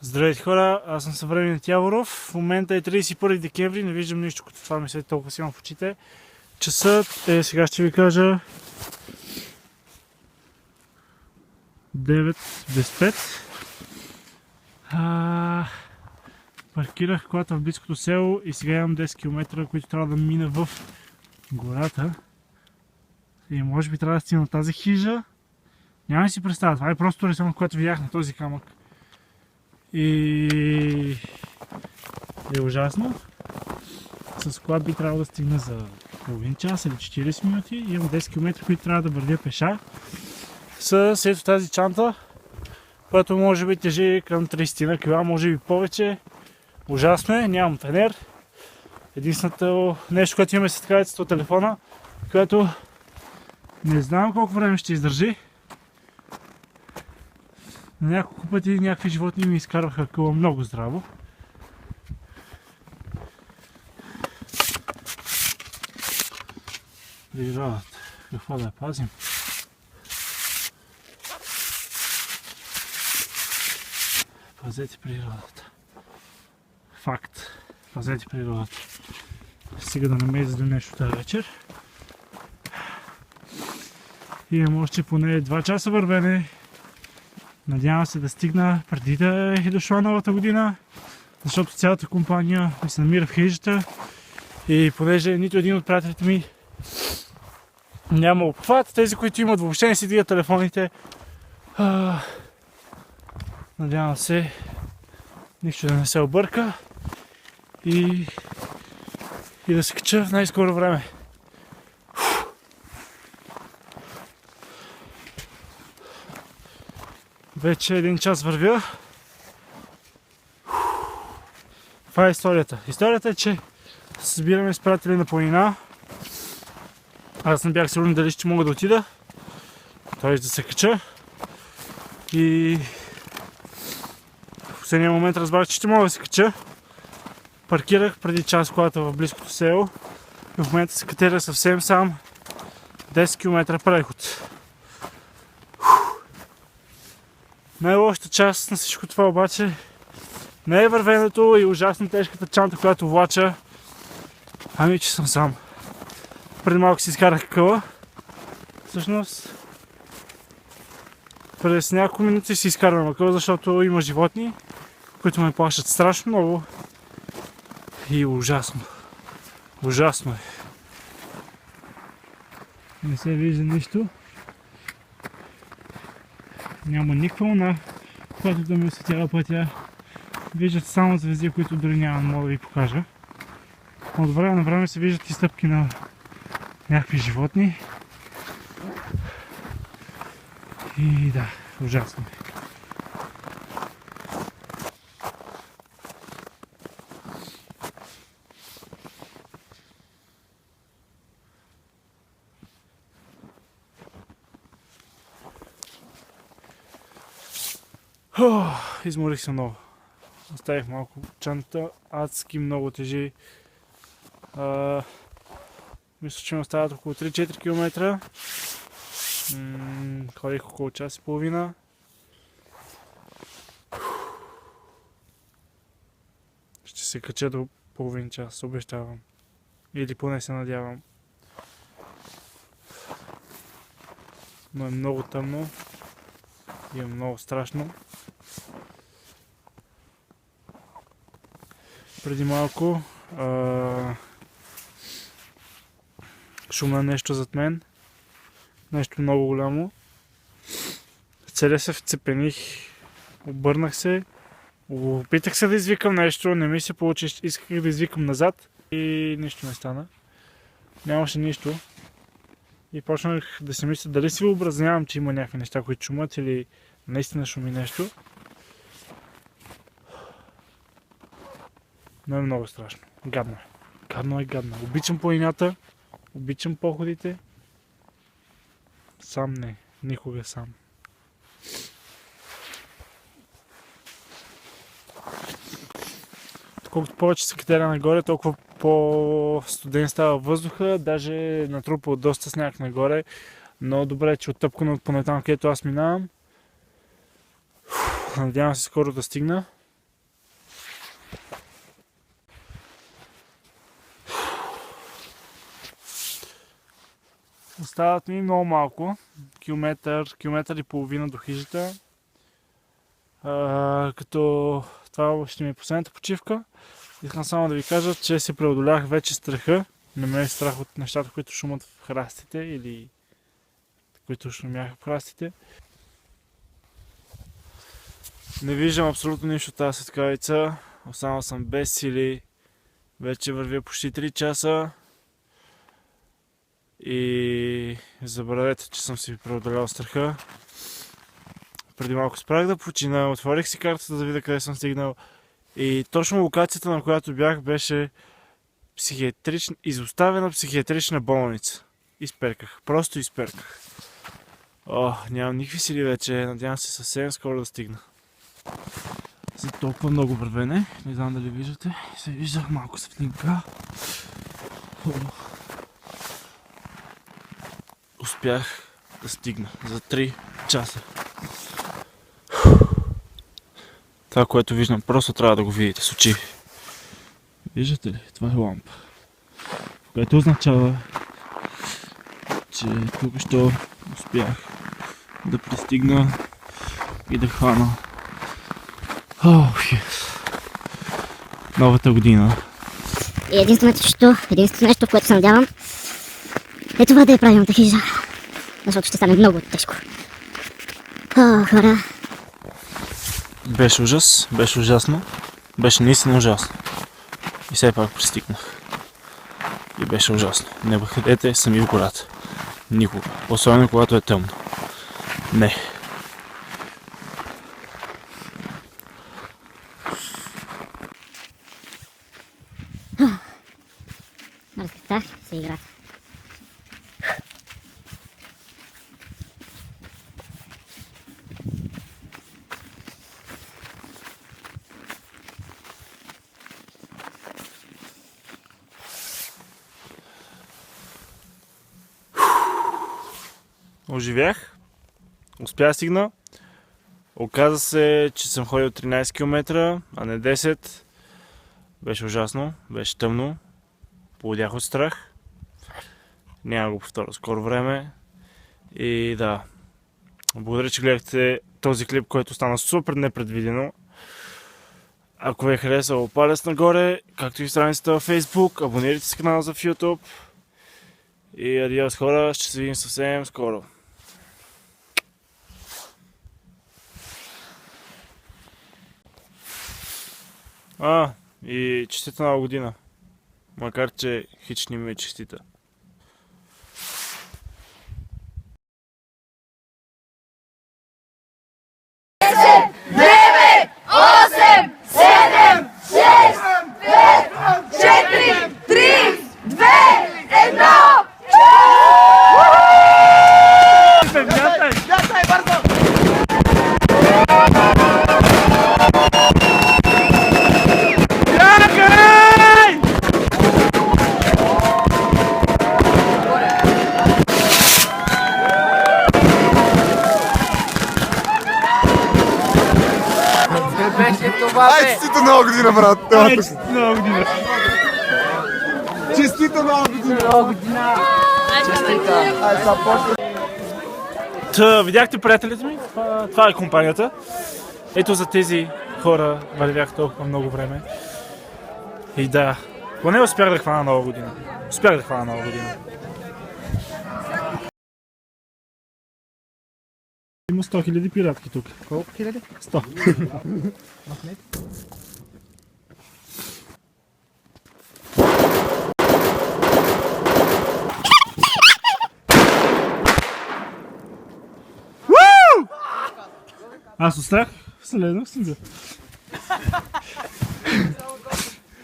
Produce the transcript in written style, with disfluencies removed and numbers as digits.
Здравейте хора, аз съм съвременният Яворов. В момента е 31 декември, не виждам нищо, като това ми се толкова силно в очите. Часът е, сега ще ви кажа, 9 без 5. Паркирах колата в близкото село и сега имам 10 км, които трябва да мина в гората. И може би трябва да стигна тази хижа. Няма да си представя, това е просто рисунок, което видях на този камък. И е ужасно. С кола би трябвало да стигна за половин час или 40 минути. Имам 10 км, които трябва да вървя пеша. С ето тази чанта, която може би тежи към 30 кг, може би повече. Ужасно е, нямам фенер. Единственото нещо, което имаме с ткавицата от телефона, което не знам колко време ще издържи. На няколко пъти някакви животни ми изкарваха къла много здраво. Природата. Какво да я пазим? Пазете природата. Факт. Пазете природата. Стига да не ме изяде нещо тази вечер. Имам още поне 2 часа вървене. Надявам се да стигна преди да е дошла новата година, защото цялата компания ми се намира в хижата и понеже нито един от приятелите ми няма обхват, тези, които имат, въобще не си дигат телефоните. Надявам се нищо да не се обърка и да се кача в най-скоро време. Вече 1 час вървя. Това е историята. Историята е, че се събираме с приятели на планина. Аз не бях сигурен дали ще мога да отида. Т.е. да се кача. И в последния момент разбрах, че ще мога да се кача. Паркирах преди час колата в близкото село. И в момента се катеря съвсем сам 10 км преход. Най-лошата част на всичко това обаче не е вървенето и ужасно тежката чанта, която влача, ами че съм сам. Преди малко си изкарах къла. Всъщност през няколко минути си изкарвам къла, защото има животни, които ме плашат страшно много и ужасно. Ужасно е. Не се вижда нищо. Няма никаква луна, която да ми осветява пътя. Виждат само звезди, които дори няма мога да ви покажа. От време на време се виждат и стъпки на някакви животни. И да, ужасно е. Изморих се много. Оставих малко чанта, адски много тежи. Мисля, че ми остават около 3-4 км. Ходих около час и половина. Ще се кача до половин час, обещавам. Или поне се надявам. Но е много тъмно и е много страшно. Преди малко шумна нещо зад мен. Нещо много голямо. Целя се вцепених, обърнах се, опитах се да извикам нещо, не ми се получи, исках да извикам назад и нищо не стана. Нямаше нищо. И почнах да си мисля дали си въобразнявам, че има някакви неща, които шумат или наистина шуми нещо. Но е много страшно. Гадно е. Гадно е, гадно. Обичам планината, обичам походите. Сам не. Никога сам. Колкото повече се катеря нагоре, толкова по-студен става въздуха. Даже натрупа от доста сняг нагоре. Но добре, че оттъпкано поне там, където аз минавам. Надявам се скоро да стигна. остават ми много малко. Километър и половина до хижата. Като това ще ми е последната почивка. Искам само да ви кажа, че се преодолях вече страха. Не ме е страх от нещата, които шумат в храстите или които шумяха в храстите. Не виждам абсолютно нищо от тази светкавица. Останал съм без сили. Вече вървя почти 3 часа. И забравете, че съм си преодолял страха. Преди малко спрях да почина, отворих си картата да видя къде съм стигнал. И точно локацията, на която бях, беше изоставена психиатрична болница. Изперках. Просто изперках. Нямам никакви сили вече. Надявам се съвсем скоро да стигна. За толкова много вървене. Не знам дали виждате. Се вижда малко светлинка. Успях да стигна за 3 часа. Това, което виждам, просто трябва да го видите с очи. Виждате ли? Това е лампа. Което означава, че тук що успях да пристигна и да хвана новата година. И единственото нещо, в което се надявам, е това да я правилната хижа. Защото ще стане много тежко. Хора. Беше ужас, беше ужасно. Беше наистина ужасно. И все пак пристигнах. И беше ужасно. Не ходете сами в гората. Никога. Особено когато е тъмно. Не. Разкатах се играта. Оживях. Успях да стигна. Оказа се, че съм ходил 13 км, а не 10. Беше ужасно, беше тъмно. Полудях от страх. Няма да го повторя скоро време. И да. Благодаря, че гледахте този клип, който стана супер непредвидено. Ако ви е харесало, палец нагоре, както и страницата във Facebook, абонирайте се канала за YouTube. И адиос, хора, ще се видим съвсем скоро. И честита нова година. Макар че хич не ми е честита. Честита нова година, брат! Честита нова година! Честита нова година! Та, видяхте приятелите ми? Това е компанията. Ето за тези хора вървях толкова много време. И да, поне успях да хвана нова година. Има 100 000 пиратки тук. Колко хиляди? 100. Аз останах следвах си.